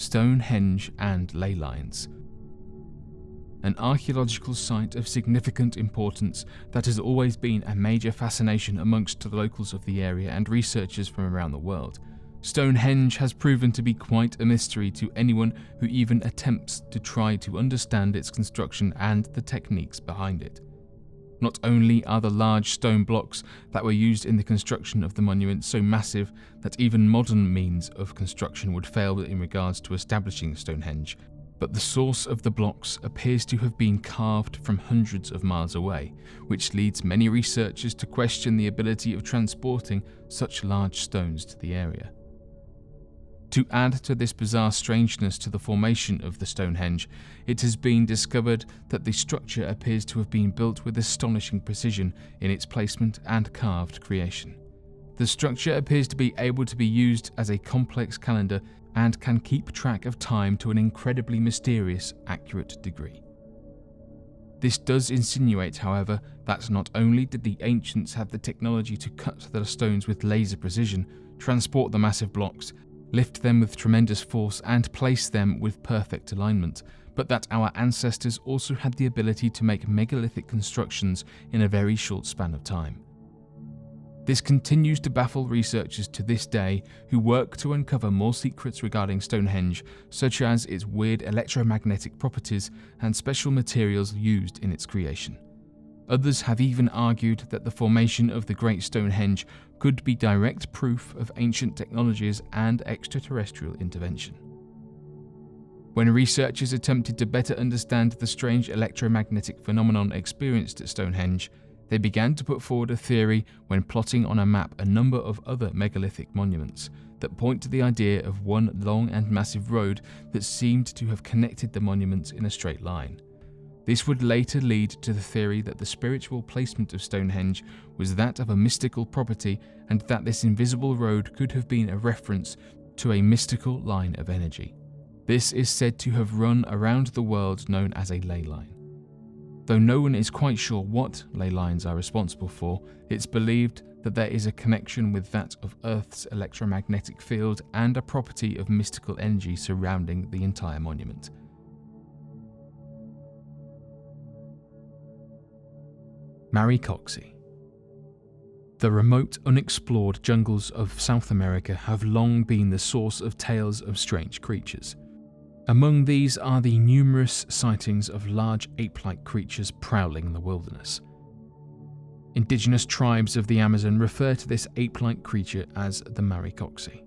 Stonehenge and Ley Lines. An archaeological site of significant importance that has always been a major fascination amongst the locals of the area and researchers from around the world. Stonehenge has proven to be quite a mystery to anyone who even attempts to try to understand its construction and the techniques behind it. Not only are the large stone blocks that were used in the construction of the monument so massive that even modern means of construction would fail in regards to establishing Stonehenge, but the source of the blocks appears to have been carved from hundreds of miles away, which leads many researchers to question the ability of transporting such large stones to the area. To add to this bizarre strangeness to the formation of the Stonehenge, it has been discovered that the structure appears to have been built with astonishing precision in its placement and carved creation. The structure appears to be able to be used as a complex calendar and can keep track of time to an incredibly mysterious, accurate degree. This does insinuate, however, that not only did the ancients have the technology to cut the stones with laser precision, transport the massive blocks, lift them with tremendous force and place them with perfect alignment, but that our ancestors also had the ability to make megalithic constructions in a very short span of time. This continues to baffle researchers to this day who work to uncover more secrets regarding Stonehenge, such as its weird electromagnetic properties and special materials used in its creation. Others have even argued that the formation of the Great Stonehenge could be direct proof of ancient technologies and extraterrestrial intervention. When researchers attempted to better understand the strange electromagnetic phenomenon experienced at Stonehenge, they began to put forward a theory when plotting on a map a number of other megalithic monuments that point to the idea of one long and massive road that seemed to have connected the monuments in a straight line. This would later lead to the theory that the spiritual placement of Stonehenge was that of a mystical property and that this invisible road could have been a reference to a mystical line of energy. This is said to have run around the world known as a ley line. Though no one is quite sure what ley lines are responsible for, it's believed that there is a connection with that of Earth's electromagnetic field and a property of mystical energy surrounding the entire monument. Coxy. The remote, unexplored jungles of South America have long been the source of tales of strange creatures. Among these are the numerous sightings of large ape-like creatures prowling the wilderness. Indigenous tribes of the Amazon refer to this ape-like creature as the Coxy.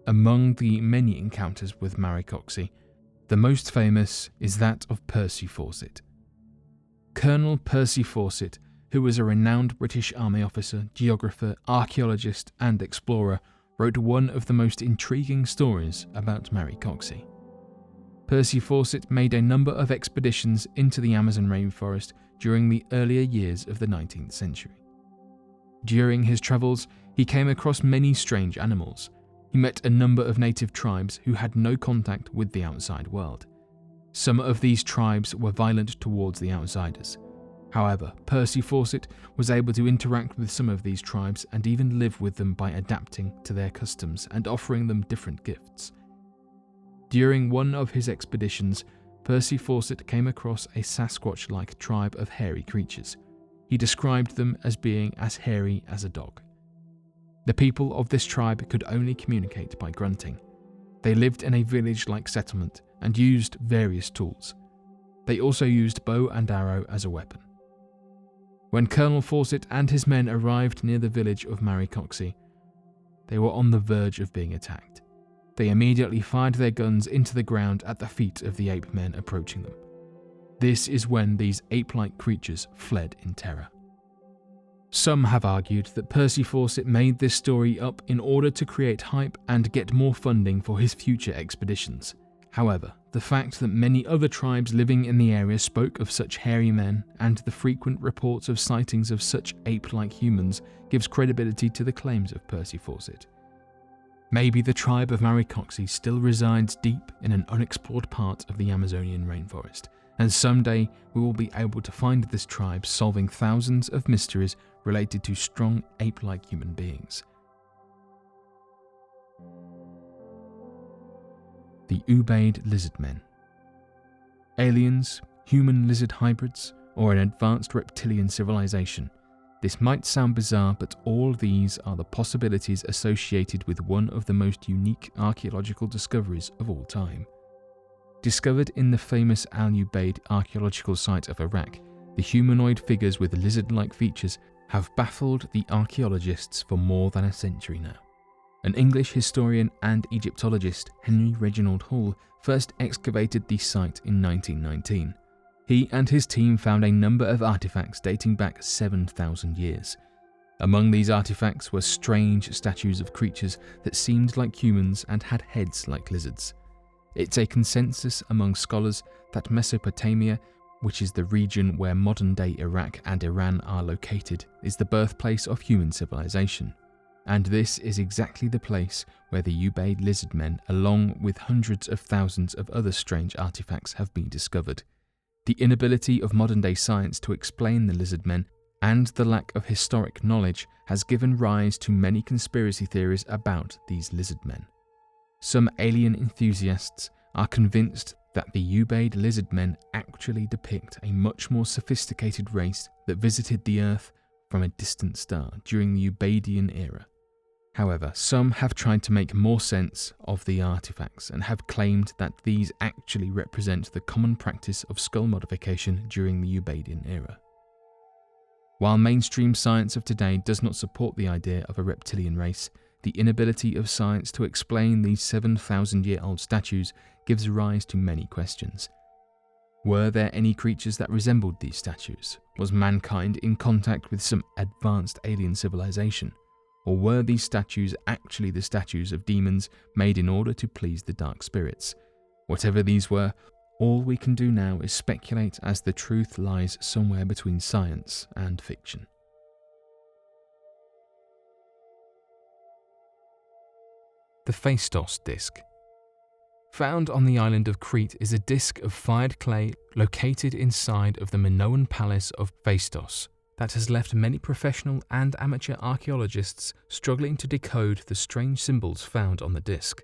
Among the many encounters with Coxy, the most famous is that of Percy Fawcett. Colonel Percy Fawcett, who was a renowned British Army officer, geographer, archaeologist and explorer, wrote one of the most intriguing stories about Coxy. Percy Fawcett made a number of expeditions into the Amazon rainforest during the earlier years of the 19th century. During his travels, he came across many strange animals. He met a number of native tribes who had no contact with the outside world. Some of these tribes were violent towards the outsiders. However, Percy Fawcett was able to interact with some of these tribes and even live with them by adapting to their customs and offering them different gifts. During one of his expeditions, Percy Fawcett came across a Sasquatch-like tribe of hairy creatures. He described them as being as hairy as a dog. The people of this tribe could only communicate by grunting. They lived in a village-like settlement and used various tools. They also used bow and arrow as a weapon. When Colonel Fawcett and his men arrived near the village of Coxy, they were on the verge of being attacked. They immediately fired their guns into the ground at the feet of the ape men approaching them. This is when these ape-like creatures fled in terror. Some have argued that Percy Fawcett made this story up in order to create hype and get more funding for his future expeditions. However, the fact that many other tribes living in the area spoke of such hairy men and the frequent reports of sightings of such ape-like humans gives credibility to the claims of Percy Fawcett. Maybe the tribe of Coxy still resides deep in an unexplored part of the Amazonian rainforest, and someday we will be able to find this tribe solving thousands of mysteries related to strong ape-like human beings. the Ubaid lizardmen. Aliens, human-lizard hybrids, or an advanced reptilian civilization. This might sound bizarre, but all these are the possibilities associated with one of the most unique archaeological discoveries of all time. Discovered in the famous Al-Ubaid archaeological site of Iraq, the humanoid figures with lizard-like features have baffled the archaeologists for more than a century now. An English historian and Egyptologist, Henry Reginald Hall, first excavated the site in 1919. He and his team found a number of artifacts dating back 7,000 years. Among these artifacts were strange statues of creatures that seemed like humans and had heads like lizards. It's a consensus among scholars that Mesopotamia, which is the region where modern-day Iraq and Iran are located, is the birthplace of human civilization. And this is exactly the place where the Ubaid lizardmen, along with hundreds of thousands of other strange artifacts, have been discovered. The inability of modern-day science to explain the lizardmen and the lack of historic knowledge has given rise to many conspiracy theories about these lizardmen. Some alien enthusiasts are convinced that the Ubaid lizardmen actually depict a much more sophisticated race that visited the Earth from a distant star during the Ubaidian era. However, some have tried to make more sense of the artifacts and have claimed that these actually represent the common practice of skull modification during the Ubaidian era. While mainstream science of today does not support the idea of a reptilian race, the inability of science to explain these 7,000-year-old statues gives rise to many questions. Were there any creatures that resembled these statues? Was mankind in contact with some advanced alien civilization? Or were these statues actually the statues of demons made in order to please the dark spirits? Whatever these were, all we can do now is speculate, as the truth lies somewhere between science and fiction. The Phaistos disc. Found on the island of Crete is a disc of fired clay located inside of the Minoan palace of Phaistos that has left many professional and amateur archaeologists struggling to decode the strange symbols found on the disc.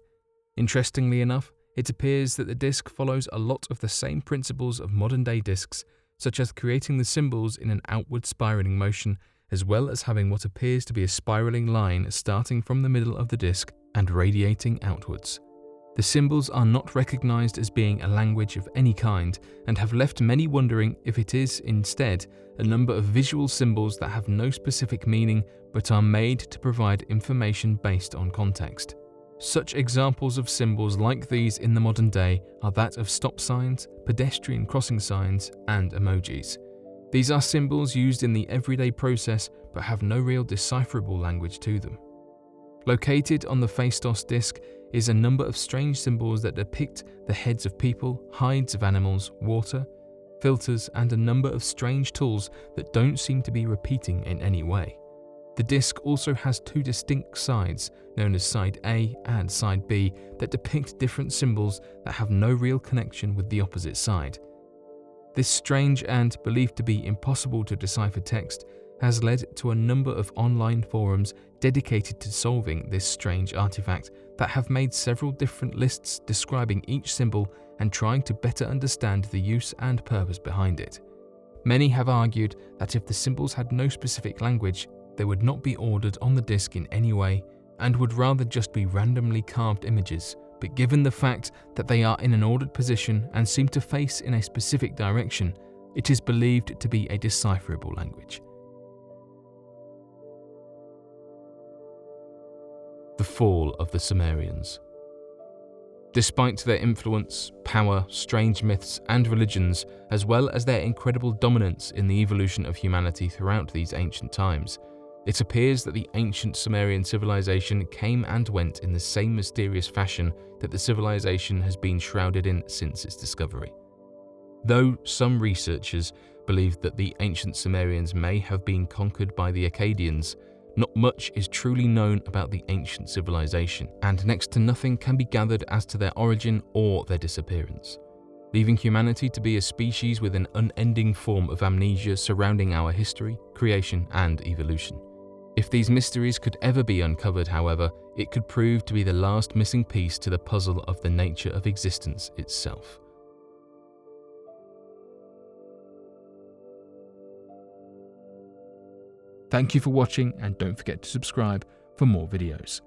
Interestingly enough, it appears that the disc follows a lot of the same principles of modern-day discs, such as creating the symbols in an outward spiraling motion, as well as having what appears to be a spiraling line starting from the middle of the disc and radiating outwards. The symbols are not recognized as being a language of any kind and have left many wondering if it is, instead, a number of visual symbols that have no specific meaning but are made to provide information based on context. Such examples of symbols like these in the modern day are that of stop signs, pedestrian crossing signs, and emojis. These are symbols used in the everyday process but have no real decipherable language to them. Located on the Phaistos disc is a number of strange symbols that depict the heads of people, hides of animals, water, filters, and a number of strange tools that don't seem to be repeating in any way. The disc also has two distinct sides, known as Side A and Side B, that depict different symbols that have no real connection with the opposite side. This strange and believed to be impossible to decipher text has led to a number of online forums dedicated to solving this strange artifact that have made several different lists describing each symbol and trying to better understand the use and purpose behind it. Many have argued that if the symbols had no specific language, they would not be ordered on the disc in any way and would rather just be randomly carved images, but given the fact that they are in an ordered position and seem to face in a specific direction, it is believed to be a decipherable language. The fall of the Sumerians. Despite their influence, power, strange myths, and religions, as well as their incredible dominance in the evolution of humanity throughout these ancient times, it appears that the ancient Sumerian civilization came and went in the same mysterious fashion that the civilization has been shrouded in since its discovery. Though some researchers believe that the ancient Sumerians may have been conquered by the Akkadians, not much is truly known about the ancient civilization, and next to nothing can be gathered as to their origin or their disappearance, leaving humanity to be a species with an unending form of amnesia surrounding our history, creation, and evolution. If these mysteries could ever be uncovered, however, it could prove to be the last missing piece to the puzzle of the nature of existence itself. Thank you for watching, and don't forget to subscribe for more videos.